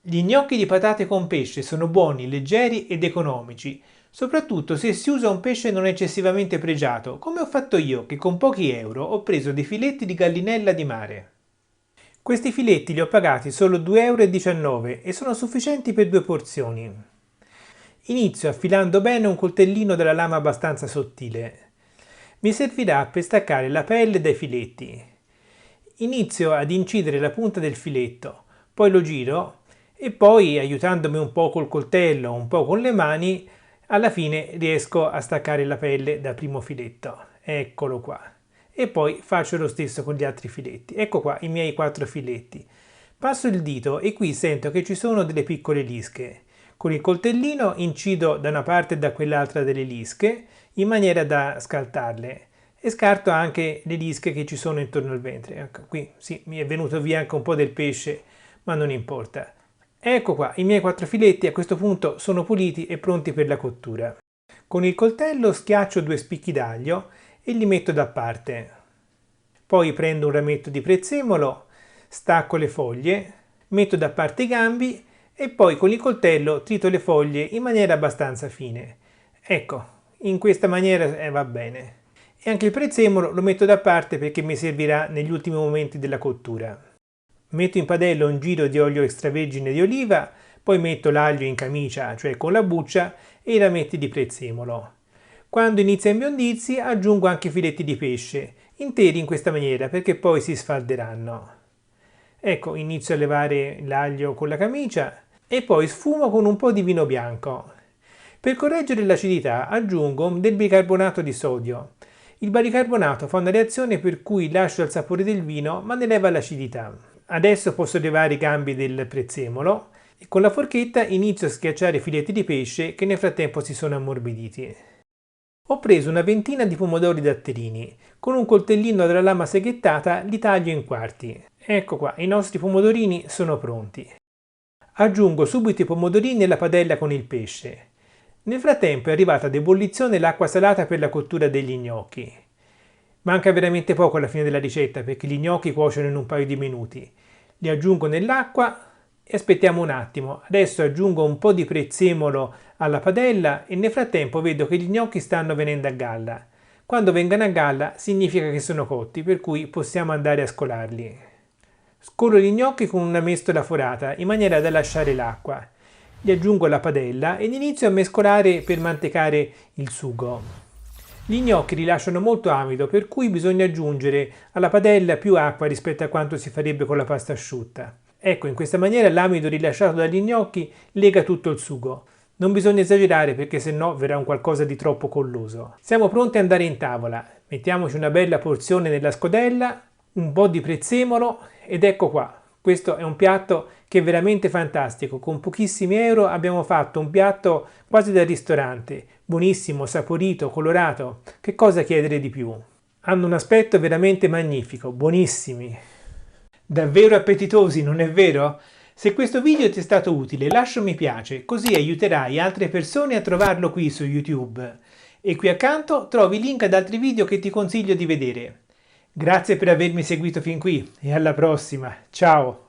Gli gnocchi di patate con pesce sono buoni, leggeri ed economici, soprattutto se si usa un pesce non eccessivamente pregiato, come ho fatto io, che con pochi euro ho preso dei filetti di gallinella di mare. Questi filetti li ho pagati solo 2,19 euro e sono sufficienti per 2 porzioni. Inizio affilando bene un coltellino dalla lama abbastanza sottile. Mi servirà per staccare la pelle dai filetti. Inizio ad incidere la punta del filetto, poi lo giro e poi, aiutandomi un po' col coltello, un po' con le mani, alla fine riesco a staccare la pelle dal primo filetto. Eccolo qua. E poi faccio lo stesso con gli altri filetti. Ecco qua i miei 4 filetti. Passo il dito e qui sento che ci sono delle piccole lische. Con il coltellino incido da una parte e da quell'altra delle lische in maniera da scaltarle e scarto anche le lische che ci sono intorno al ventre. Ecco, qui sì, mi è venuto via anche un po' del pesce, ma non importa. Ecco qua, i miei 4 filetti a questo punto sono puliti e pronti per la cottura. Con il coltello schiaccio 2 spicchi d'aglio e li metto da parte. Poi prendo un rametto di prezzemolo, stacco le foglie, metto da parte i gambi e poi con il coltello trito le foglie in maniera abbastanza fine. Ecco, in questa maniera va bene. E anche il prezzemolo lo metto da parte perché mi servirà negli ultimi momenti della cottura. Metto in padella un giro di olio extravergine di oliva, poi metto l'aglio in camicia, cioè con la buccia, e i rametti di prezzemolo. Quando inizia a imbiondirsi aggiungo anche i filetti di pesce, interi in questa maniera perché poi si sfalderanno. Ecco, inizio a levare l'aglio con la camicia e poi sfumo con un po' di vino bianco. Per correggere l'acidità aggiungo del bicarbonato di sodio. Il bicarbonato fa una reazione per cui lascia il sapore del vino ma ne leva l'acidità. Adesso posso levare i gambi del prezzemolo e con la forchetta inizio a schiacciare i filetti di pesce che nel frattempo si sono ammorbiditi. Ho preso una ventina di pomodori datterini. Con un coltellino dalla lama seghettata li taglio in quarti. Ecco qua, i nostri pomodorini sono pronti. Aggiungo subito i pomodorini nella padella con il pesce. Nel frattempo è arrivata ad ebollizione l'acqua salata per la cottura degli gnocchi. Manca veramente poco alla fine della ricetta perché gli gnocchi cuociono in un paio di minuti. Li aggiungo nell'acqua e aspettiamo un attimo. Adesso aggiungo un po' di prezzemolo alla padella e nel frattempo vedo che gli gnocchi stanno venendo a galla. Quando vengono a galla significa che sono cotti, per cui possiamo andare a scolarli. Scolo gli gnocchi con una mestola forata in maniera da lasciare l'acqua. Li aggiungo alla padella ed inizio a mescolare per mantecare il sugo. Gli gnocchi rilasciano molto amido, per cui bisogna aggiungere alla padella più acqua rispetto a quanto si farebbe con la pasta asciutta. Ecco, in questa maniera l'amido rilasciato dagli gnocchi lega tutto il sugo. Non bisogna esagerare perché sennò verrà un qualcosa di troppo colloso. Siamo pronti ad andare in tavola. Mettiamoci una bella porzione nella scodella, un po' di prezzemolo ed ecco qua. Questo è un piatto che è veramente fantastico. Con pochissimi euro abbiamo fatto un piatto quasi da ristorante. Buonissimo, saporito, colorato. Che cosa chiedere di più? Hanno un aspetto veramente magnifico, buonissimi. Davvero appetitosi, non è vero? Se questo video ti è stato utile, lascia un mi piace, così aiuterai altre persone a trovarlo qui su YouTube. E qui accanto trovi link ad altri video che ti consiglio di vedere. Grazie per avermi seguito fin qui e alla prossima. Ciao!